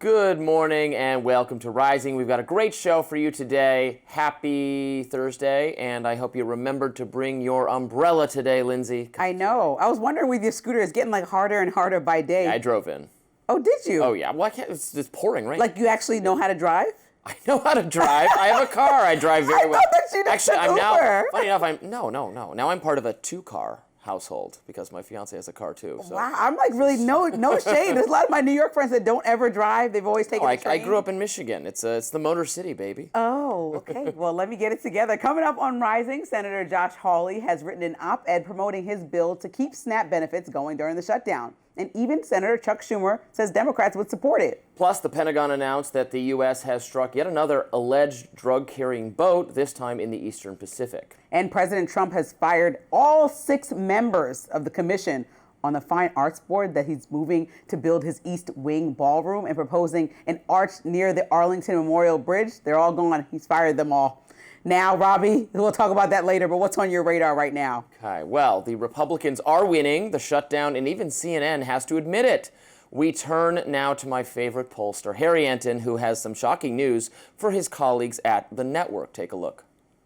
Good morning and welcome to Rising. We've got a great show for you today. Happy Thursday, and I hope you remembered to bring your umbrella today, Lindsay. I know. I was wondering with your scooter, it's getting like harder and harder by day. Yeah, I drove in. Oh, did you? Oh, yeah. Well, I can't. It's pouring rain. Like you actually know how to drive? I know how to drive. I have a car. I drive very well. I thought that you didn't Actually, I'm now. Uber. Funny enough, No. Now I'm part of a two-car household because my fiance has a car too. So. Wow, I'm like really no shade. There's a lot of my New York friends that don't ever drive. They've always taken the train. I grew up in Michigan. It's the Motor City, baby. Oh, okay. Well, let me get it together. Coming up on Rising, Senator Josh Hawley has written an op-ed promoting his bill to keep SNAP benefits going during the shutdown. And even Senator Chuck Schumer says Democrats would support it. Plus, the Pentagon announced that the U.S. has struck yet another alleged drug-carrying boat, this time in the Eastern Pacific. And President Trump has fired all 6 members of the commission on the Fine Arts Board that he's moving to build his East Wing ballroom and proposing an arch near the Arlington Memorial Bridge. They're all gone. He's fired them all. Now, Robby, we'll talk about that later, but what's on your radar right now? Okay, well, the Republicans are winning the shutdown, and even CNN has to admit it. We turn now to my favorite pollster, Harry Enton, who has some shocking news for his colleagues at the network. Take a look.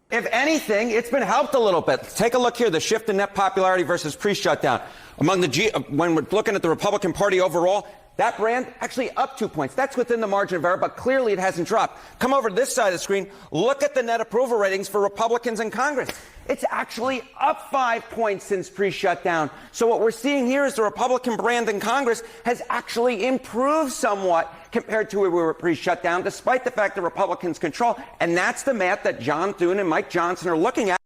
If anything, it's been helped a little bit. Take a look here, the shift in net popularity versus pre-shutdown. When we're looking at the Republican Party overall, that brand actually up 2 points. That's within the margin of error, but clearly it hasn't dropped. Come over to this side of the screen. Look at the net approval ratings for Republicans in Congress. It's actually up 5 points since pre-shutdown. So what we're seeing here is the Republican brand in Congress has actually improved somewhat compared to where we were pre-shutdown, despite the fact that Republicans control. And that's the math that John Thune and Mike Johnson are looking at.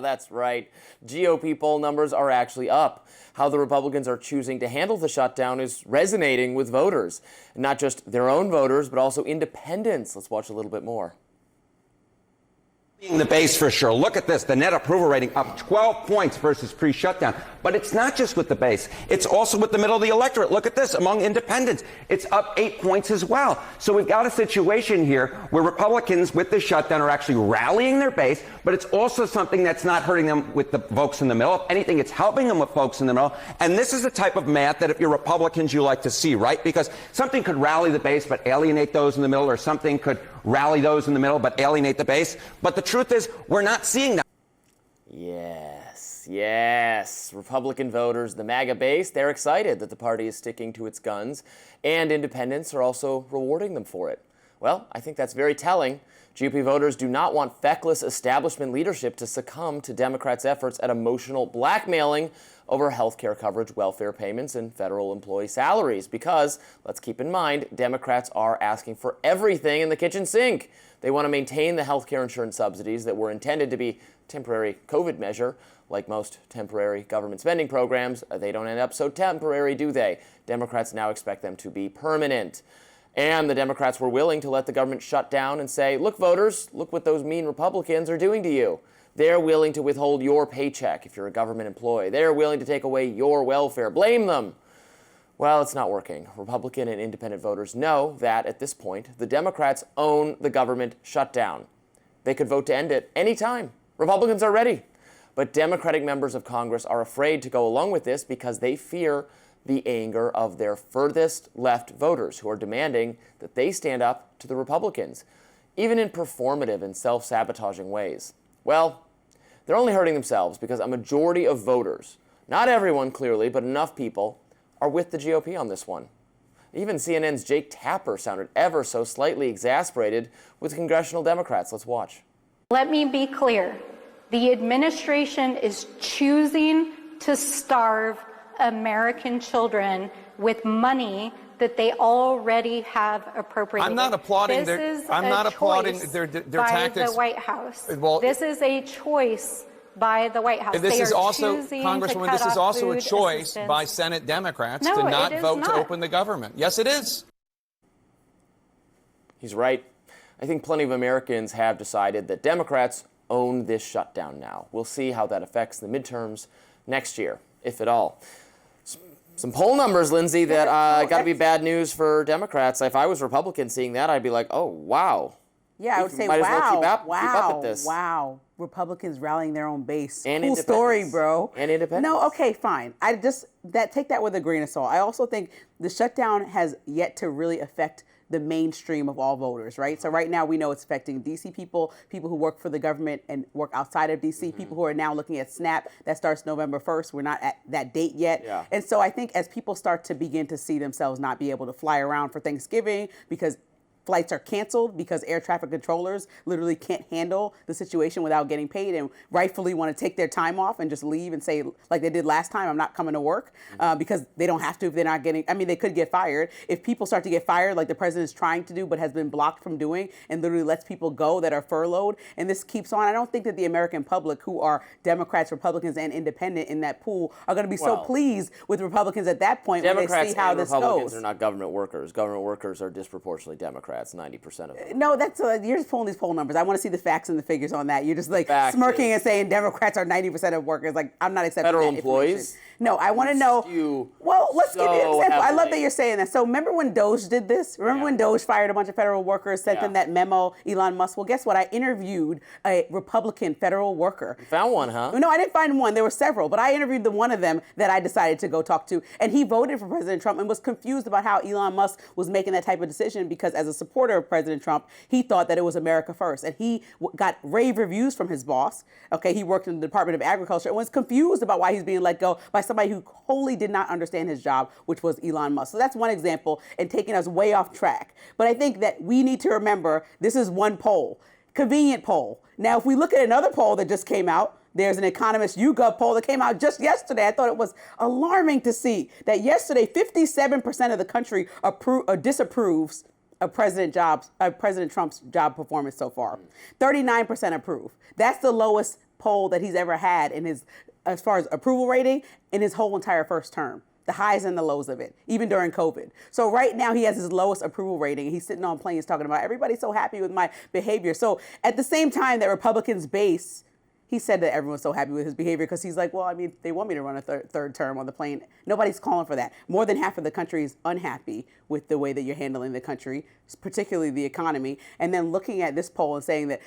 That's right. GOP poll numbers are actually up. How the Republicans are choosing to handle the shutdown is resonating with voters. Not just their own voters, but also independents. Let's watch a little bit more. The base for sure. Look at this. The net approval rating up 12 points versus pre-shutdown. But it's not just with the base. It's also with the middle of the electorate. Look at this. Among independents, it's up 8 points as well. So we've got a situation here where Republicans with the shutdown are actually rallying their base, but it's also something that's not hurting them with the folks in the middle. If anything, it's helping them with folks in the middle. And this is the type of math that if you're Republicans, you like to see, right? Because something could rally the base but alienate those in the middle, or something could rally those in the middle but alienate the base. But the truth is, we're not seeing that. Yes. Republican voters, the MAGA base, they're excited that the party is sticking to its guns, and independents are also rewarding them for it. Well, I think that's very telling. GOP voters do not want feckless establishment leadership to succumb to Democrats' efforts at emotional blackmailing over health care coverage, welfare payments, and federal employee salaries. Because, let's keep in mind, Democrats are asking for everything in the kitchen sink. They want to maintain the health care insurance subsidies that were intended to be temporary COVID measure. Like most temporary government spending programs, they don't end up so temporary, do they? Democrats now expect them to be permanent. And the Democrats were willing to let the government shut down and say, look, voters, look what those mean Republicans are doing to you. They're willing to withhold your paycheck if you're a government employee. They're willing to take away your welfare. Blame them. Well, it's not working. Republican and independent voters know that, at this point, the Democrats own the government shutdown. They could vote to end it anytime. Republicans are ready. But Democratic members of Congress are afraid to go along with this because they fear the anger of their furthest left voters who are demanding that they stand up to the Republicans, even in performative and self-sabotaging ways. Well, they're only hurting themselves because a majority of voters, not everyone clearly, but enough people, are with the GOP on this one. Even CNN's Jake Tapper sounded ever so slightly exasperated with congressional Democrats. Let's watch. Let me be clear. The administration is choosing to starve American children with money that they already have appropriated. I'm not applauding their tactics. By the White House. Well, this is a choice by the White House. This is also, Congresswoman, this is also a choice by Senate Democrats to not vote to open the government. Yes, it is. He's right. I think plenty of Americans have decided that Democrats own this shutdown now. We'll see how that affects the midterms next year, if at all. Some poll numbers, Lindsay, that got to be bad news for Democrats. If I was Republican seeing that, I'd be like, oh, wow. Yeah, I would say, might as well keep up wow, with this. wow. Republicans rallying their own base. And cool story, bro. And independence. No, okay, fine. Take that with a grain of salt. I also think the shutdown has yet to really affect the mainstream of all voters, right? So right now we know it's affecting DC people, people who work for the government and work outside of DC, people who are now looking at SNAP. That starts November 1st. We're not at that date yet. Yeah. And so I think as people start to begin to see themselves not be able to fly around for Thanksgiving because flights are canceled because air traffic controllers literally can't handle the situation without getting paid and rightfully want to take their time off and just leave and say, like they did last time, I'm not coming to work because they don't have to if they're not getting, I mean, they could get fired. If people start to get fired like the president is trying to do but has been blocked from doing and literally lets people go that are furloughed and this keeps on, I don't think that the American public who are Democrats, Republicans, and independent in that pool are going to be so pleased with Republicans at that point Democrats when they see how and this Republicans goes. are not government workers. Government workers are disproportionately Democrats, 90% of them. No, that's you're just pulling these poll numbers. I want to see the facts and the figures on that. You're just like smirking and saying Democrats are 90% of workers. Like I'm not accepting federal that employees. No, I want to know. Well, let's give you an example. I love that you're saying that. So remember when Doge did this? Remember when Doge fired a bunch of federal workers, sent them that memo, Elon Musk? Well, guess what? I interviewed a Republican federal worker. You found one, huh? No, I didn't find one. There were several, but I interviewed the one of them that I decided to go talk to, and he voted for President Trump and was confused about how Elon Musk was making that type of decision because as a supporter of President Trump, he thought that it was America first, and he got rave reviews from his boss. Okay, he worked in the Department of Agriculture and was confused about why he's being let go by somebody who wholly did not understand his job, which was Elon Musk. So that's one example and taking us way off track. But I think that we need to remember this is one poll, convenient poll. Now, if we look at another poll that just came out, there's an Economist YouGov poll that came out just yesterday. I thought it was alarming to see that yesterday 57% of the country disapproves of President Trump's job performance so far. 39% approve. That's the lowest poll that he's ever had in his, as far as approval rating, in his whole entire first term. The highs and the lows of it, even during COVID. So right now he has his lowest approval rating. He's sitting on planes talking about everybody's so happy with my behavior. So at the same time that Republicans base, he said that everyone's so happy with his behavior because he's like, well, I mean, they want me to run a third term on the plane. Nobody's calling for that. More than half of the country is unhappy with the way that you're handling the country, particularly the economy. And then looking at this poll and saying that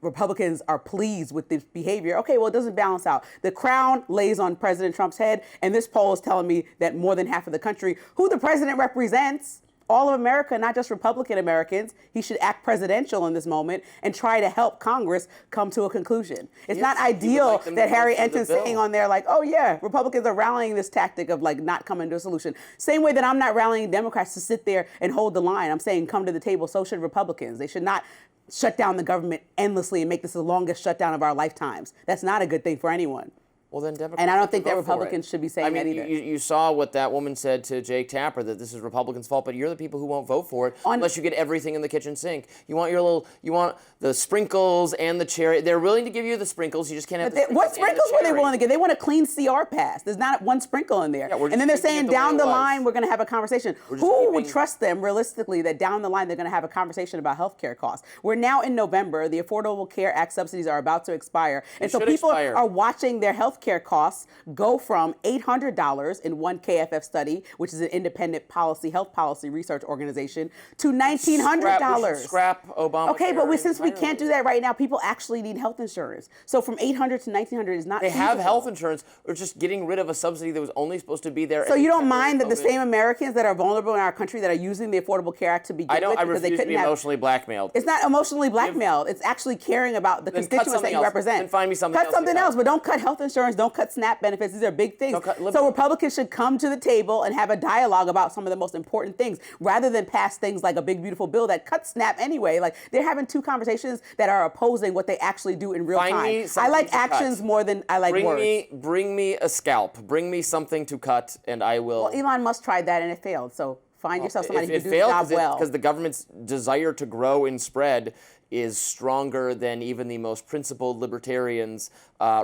Republicans are pleased with this behavior. Okay, well, it doesn't balance out. The crown lays on President Trump's head, and this poll is telling me that more than half of the country, who the president represents, all of America, not just Republican Americans, he should act presidential in this moment and try to help Congress come to a conclusion. It's not ideal that Harry Enton's saying on there like, oh yeah, Republicans are rallying this tactic of like not coming to a solution. Same way that I'm not rallying Democrats to sit there and hold the line. I'm saying come to the table, so should Republicans. They should not shut down the government endlessly and make this the longest shutdown of our lifetimes. That's not a good thing for anyone. Well, then Democrats and I don't think that Republicans should be saying that either. You saw what that woman said to Jake Tapper, that this is Republicans' fault, but you're the people who won't vote for it unless you get everything in the kitchen sink. You want the sprinkles and the cherry. They're willing to give you the sprinkles. You just can't have the sprinkles. What sprinkles were they willing to give? They want a clean CR pass. There's not one sprinkle in there. Yeah, and then they're saying down the line we're going to have a conversation. Who would trust them realistically that down the line they're going to have a conversation about health care costs? We're now in November. The Affordable Care Act subsidies are about to expire. And so people are watching their health care costs go from $800 in one KFF study, which is an independent health policy research organization, to $1,900. Scrap Obama. Okay, but since we can't do that right now, people actually need health insurance. So from $800 to $1,900 is not They feasible. have health insurance. We're just getting rid of a subsidy that was only supposed to be there. So you don't mind that the same Americans that are vulnerable in our country that are using the Affordable Care Act to begin with because they couldn't to be emotionally blackmailed. It's not emotionally blackmailed. It's actually caring about the constituents that you represent. Then find me something else. Cut something else, but don't cut health insurance. Don't cut SNAP benefits. These are big things. So Republicans should come to the table and have a dialogue about some of the most important things rather than pass things like a big, beautiful bill that cuts SNAP anyway. Like they're having two conversations that are opposing what they actually do in real time. I like actions more than I like words. Bring me a scalp. Bring me something to cut and I will. Well, Elon Musk tried that and it failed. So find yourself somebody who can do the job well. Because the government's desire to grow and spread is stronger than even the most principled libertarians'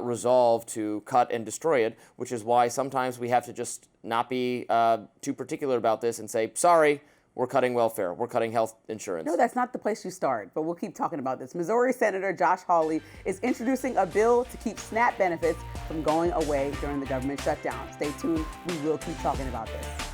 resolve to cut and destroy it, which is why sometimes we have to just not be too particular about this and say, sorry, we're cutting welfare, we're cutting health insurance. No, that's not the place you start, but we'll keep talking about this. Missouri Senator Josh Hawley is introducing a bill to keep SNAP benefits from going away during the government shutdown. Stay tuned, we will keep talking about this.